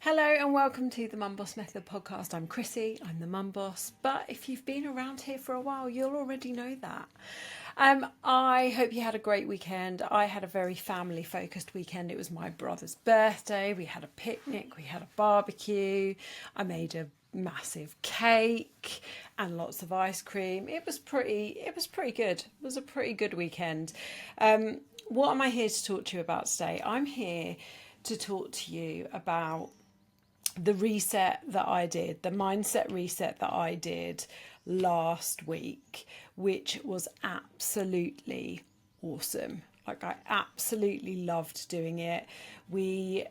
Hello and welcome to the Mum Boss Method podcast. I'm Chrissy, I'm the Mum Boss, but if you've been around here for a while, you'll already know that. I hope you had a great weekend. I had a very family focused weekend. It was my brother's birthday. We had a picnic, we had a barbecue. I made a massive cake and lots of ice cream. It was pretty good. It was a pretty good weekend. What am I here to talk to you about today? I'm here to talk to you about the reset that I did, the mindset reset that I did last week, which was absolutely awesome. Like, I absolutely loved doing it. We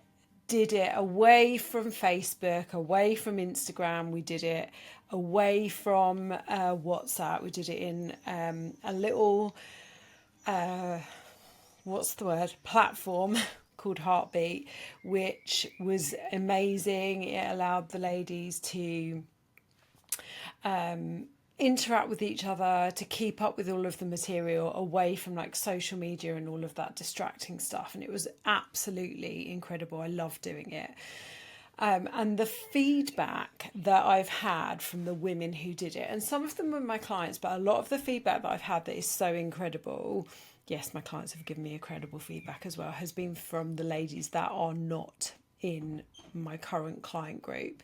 did it away from Facebook, away from Instagram. We did it away from WhatsApp. We did it in a little platform called Heartbeat, which was amazing. It allowed the ladies to interact with each other, to keep up with all of the material away from like social media and all of that distracting stuff. And it was absolutely incredible. I loved doing it. And the feedback that I've had from the women who did it, and some of them were my clients, but a lot of the feedback that I've had that is so incredible, yes, my clients have given me incredible feedback as well, has been from the ladies that are not in my current client group.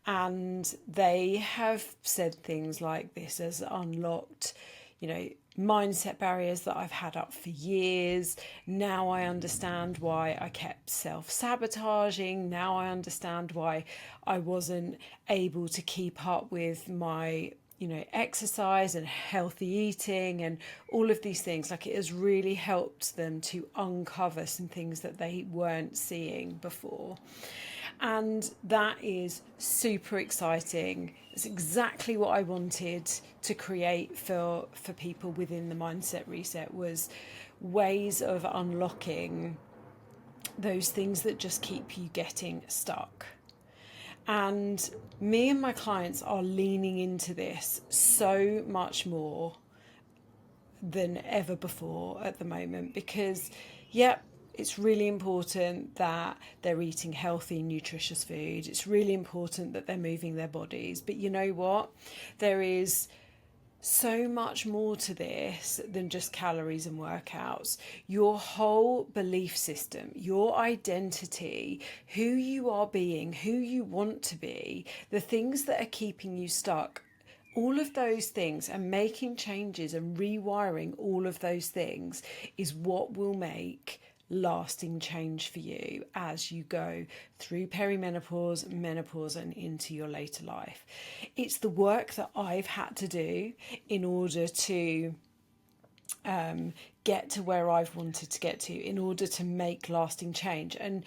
And they have said things like this has unlocked, mindset barriers that I've had up for years. Now I understand why I kept self-sabotaging. Now I understand why I wasn't able to keep up with my exercise and healthy eating and all of these things. Like, it has really helped them to uncover some things that they weren't seeing before. And that is super exciting. It's exactly what I wanted to create for people within the Mindset Reset, was ways of unlocking those things that just keep you getting stuck. And me and my clients are leaning into this so much more than ever before at the moment, because, it's really important that they're eating healthy, nutritious food. It's really important that they're moving their bodies. But you know what? There is so much more to this than just calories and workouts. Your whole belief system, your identity, who you are being, who you want to be, the things that are keeping you stuck, all of those things, and making changes and rewiring all of those things is what will make lasting change for you as you go through perimenopause, menopause, and into your later life. It's the work that I've had to do in order to get to where I've wanted to get to, in order to make lasting change. And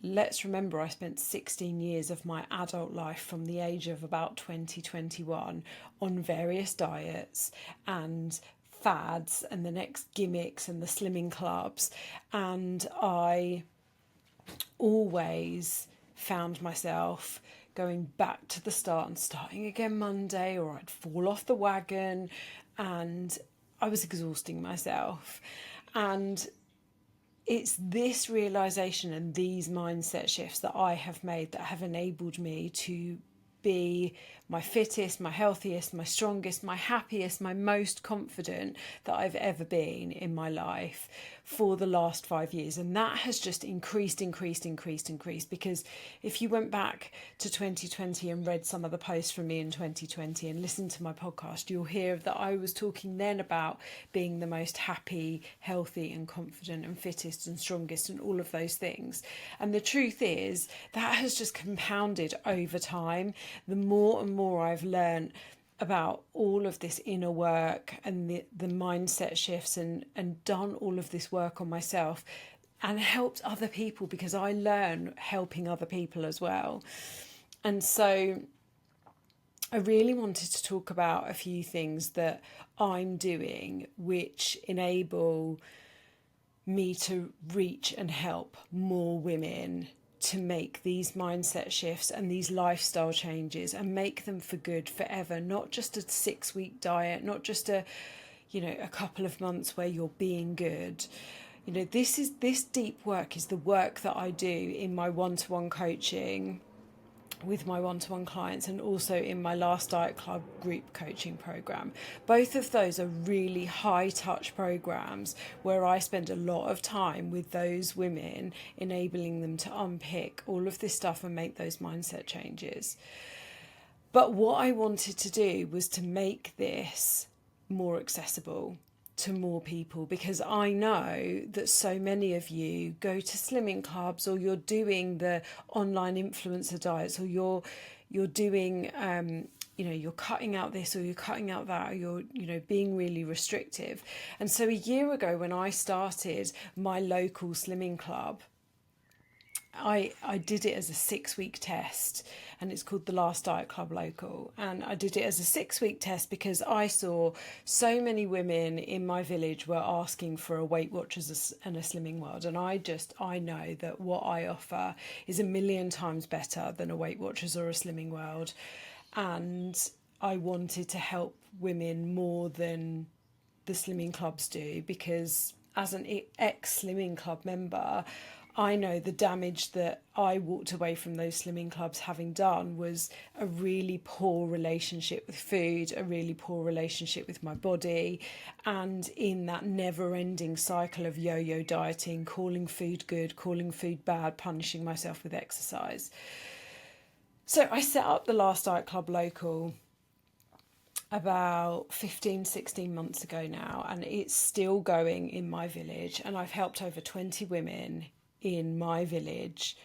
let's remember, I spent 16 years of my adult life from the age of about 2021 on various diets and fads and the next gimmicks and the slimming clubs, and I always found myself going back to the start and starting again Monday, or I'd fall off the wagon and I was exhausting myself. And it's this realization and these mindset shifts that I have made that have enabled me to be my fittest, my healthiest, my strongest, my happiest, my most confident that I've ever been in my life for the last 5 years. And that has just increased, because if you went back to 2020 and read some of the posts from me in 2020 and listened to my podcast, you'll hear that I was talking then about being the most happy, healthy and confident and fittest and strongest and all of those things. And the truth is that has just compounded over time. The more and more I've learned about all of this inner work and the mindset shifts and done all of this work on myself and helped other people, because I learn helping other people as well. And so I really wanted to talk about a few things that I'm doing which enable me to reach and help more women to make these mindset shifts and these lifestyle changes and make them for good forever, not just a 6-week diet, not just a couple of months where you're being good. this deep work is the work that I do in my one-to-one coaching with my one-to-one clients, and also in my Last Diet Club group coaching program. Both of those are really high touch programs where I spend a lot of time with those women, enabling them to unpick all of this stuff and make those mindset changes. But what I wanted to do was to make this more accessible to more people, because I know that so many of you go to slimming clubs, or you're doing the online influencer diets, or you're doing you're cutting out this or you're cutting out that, or you're being really restrictive. And so a year ago, when I started my local slimming club, I did it as a 6-week test, and it's called the Last Diet Club Local. And I did it as a 6-week test because I saw so many women in my village were asking for a Weight Watchers and a Slimming World. And I know that what I offer is a million times better than a Weight Watchers or a Slimming World. And I wanted to help women more than the slimming clubs do, because as an ex-slimming club member, I know the damage that I walked away from those slimming clubs having done was a really poor relationship with food, a really poor relationship with my body, and in that never-ending cycle of yo-yo dieting, calling food good, calling food bad, punishing myself with exercise. So I set up the Last Diet Club Local about 16 months ago now, and it's still going in my village, and I've helped over 20 women in my village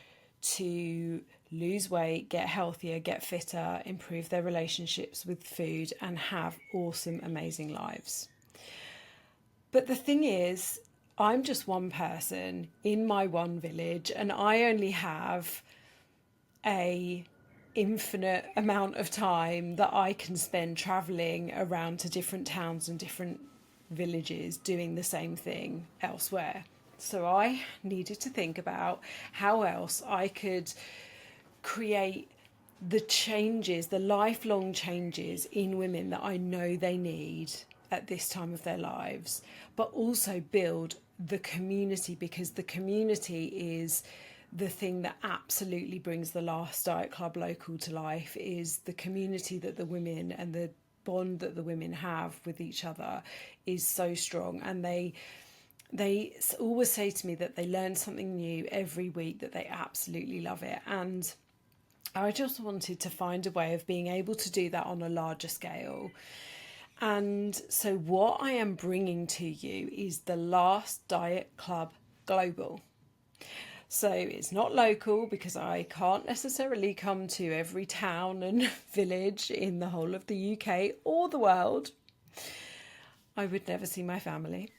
to lose weight, get healthier, get fitter, improve their relationships with food, and have awesome, amazing lives. But the thing is, I'm just one person in my one village, and I only have a infinite amount of time that I can spend traveling around to different towns and different villages doing the same thing elsewhere. So I needed to think about how else I could create the changes, the lifelong changes in women that I know they need at this time of their lives, but also build the community, because the community is the thing that absolutely brings the Last Diet Club Local to life, is the community that the women and the bond that the women have with each other is so strong. And they always say to me that they learn something new every week, that they absolutely love it. And I just wanted to find a way of being able to do that on a larger scale. And so what I am bringing to you is the Last Diet Club Global. So it's not local, because I can't necessarily come to every town and village in the whole of the UK or the world. I would never see my family.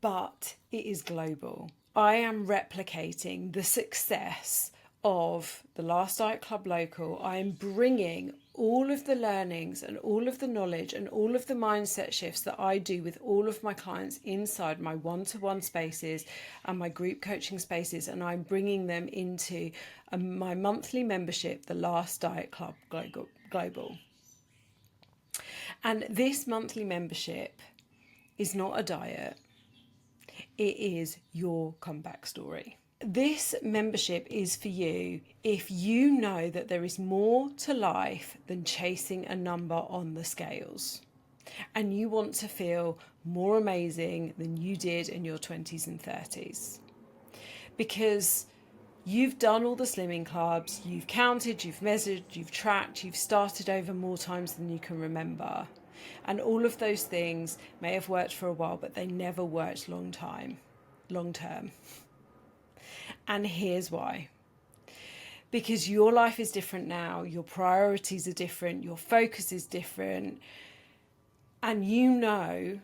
But it is global. I am replicating the success of the Last Diet Club Local. I am bringing all of the learnings and all of the knowledge and all of the mindset shifts that I do with all of my clients inside my one-to-one spaces and my group coaching spaces, and I'm bringing them into my monthly membership, the Last Diet Club Global. And this monthly membership is not a diet. It is your comeback story. This membership is for you if you know that there is more to life than chasing a number on the scales, and you want to feel more amazing than you did in your 20s and 30s. Because you've done all the slimming clubs, you've counted, you've measured, you've tracked, you've started over more times than you can remember. And all of those things may have worked for a while, but they never worked long term. And here's why. Because your life is different now, your priorities are different, your focus is different, and you know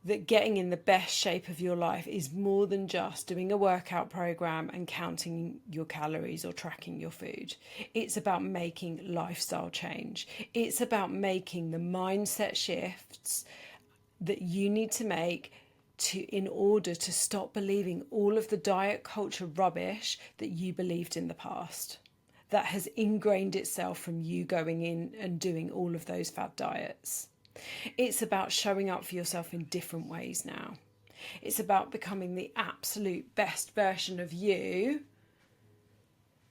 that getting in the best shape of your life is more than just doing a workout program and counting your calories or tracking your food. It's about making lifestyle change. It's about making the mindset shifts that you need to make in order to stop believing all of the diet culture rubbish that you believed in the past, that has ingrained itself from you going in and doing all of those fad diets. It's about showing up for yourself in different ways now. It's about becoming the absolute best version of you,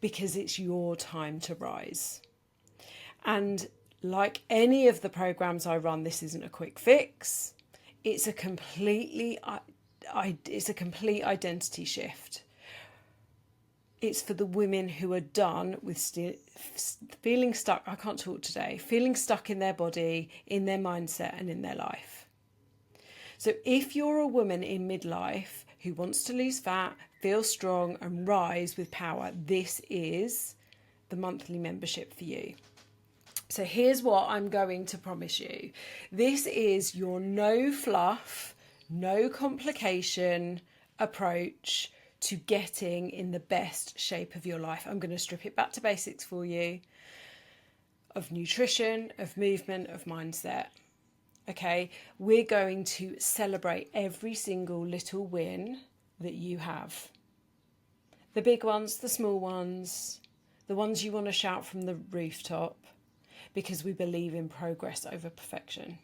because it's your time to rise. And like any of the programs I run, this isn't a quick fix. It's a complete identity shift. It's for the women who are done with feeling stuck. I can't talk today. Feeling stuck in their body, in their mindset, and in their life. So if you're a woman in midlife who wants to lose fat, feel strong, and rise with power, this is the monthly membership for you. So here's what I'm going to promise you. This is your no fluff, no complication approach to getting in the best shape of your life. I'm going to strip it back to basics for you, of nutrition, of movement, of mindset. Okay, we're going to celebrate every single little win that you have. The big ones, the small ones, the ones you want to shout from the rooftop, because we believe in progress over perfection.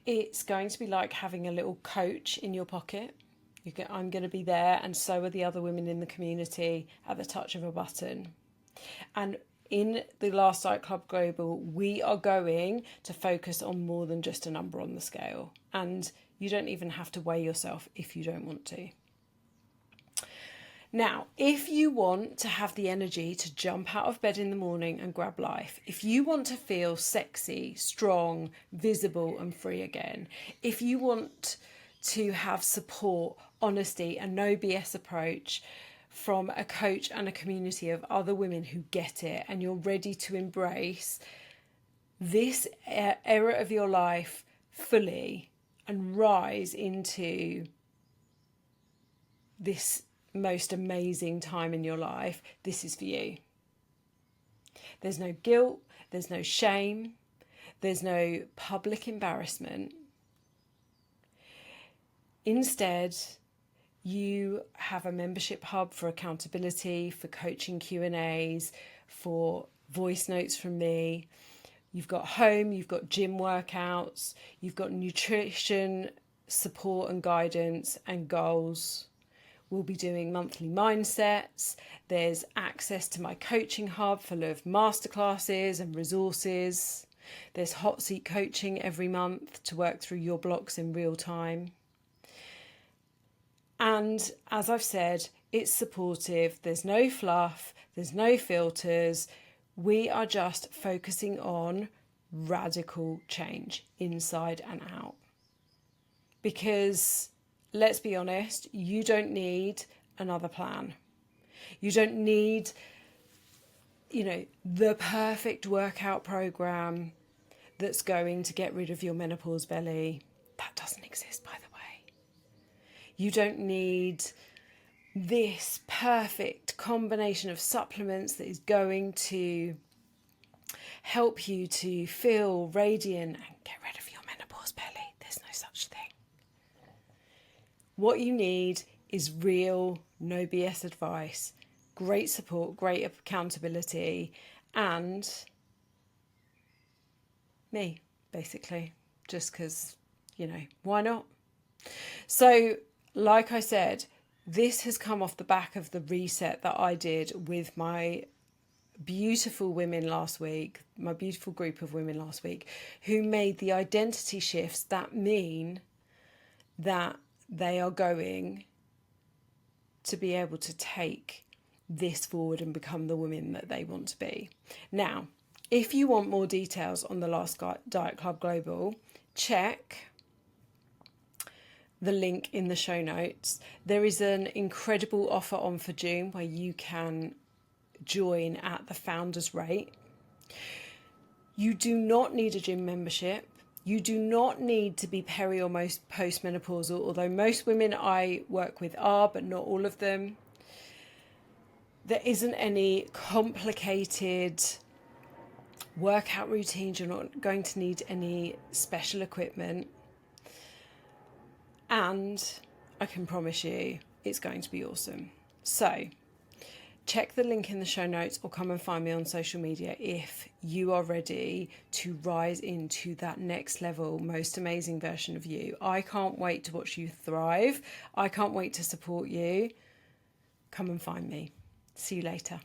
It's going to be like having a little coach in your pocket. I'm going to be there, and so are the other women in the community, at the touch of a button. And in the Last Diet Club Global, we are going to focus on more than just a number on the scale. And you don't even have to weigh yourself if you don't want to. Now, if you want to have the energy to jump out of bed in the morning and grab life, if you want to feel sexy, strong, visible and free again, if you want to have support, honesty and no BS approach from a coach and a community of other women who get it, and you're ready to embrace this era of your life fully and rise into this most amazing time in your life, this is for you. There's no guilt, there's no shame, there's no public embarrassment. Instead, you have a membership hub for accountability, for coaching Q&As, for voice notes from me. You've got home, you've got gym workouts, you've got nutrition, support and guidance and goals. We'll be doing monthly mindsets. There's access to my coaching hub full of masterclasses and resources. There's hot seat coaching every month to work through your blocks in real time. And as I've said, it's supportive. There's no fluff. There's no filters. We are just focusing on radical change inside and out. Because let's be honest, you don't need another plan. You don't need, the perfect workout program that's going to get rid of your menopause belly. That doesn't exist, by the way. You don't need this perfect combination of supplements that is going to help you to feel radiant and get rid of your menopause belly. There's no such thing. What you need is real, no BS advice, great support, great accountability, and me, basically, just because, why not? So, like I said, this has come off the back of the reset that I did with my beautiful women last week, my beautiful group of women last week, who made the identity shifts that mean that they are going to be able to take this forward and become the women that they want to be. Now, if you want more details on the Last Diet Club Global, check the link in the show notes. There is an incredible offer on for June where you can join at the founder's rate. You do not need a gym membership. You do not need to be peri or postmenopausal, although most women I work with are, but not all of them. There isn't any complicated workout routines. You're not going to need any special equipment. And I can promise you it's going to be awesome. So check the link in the show notes or come and find me on social media if you are ready to rise into that next level, most amazing version of you. I can't wait to watch you thrive. I can't wait to support you. Come and find me. See you later.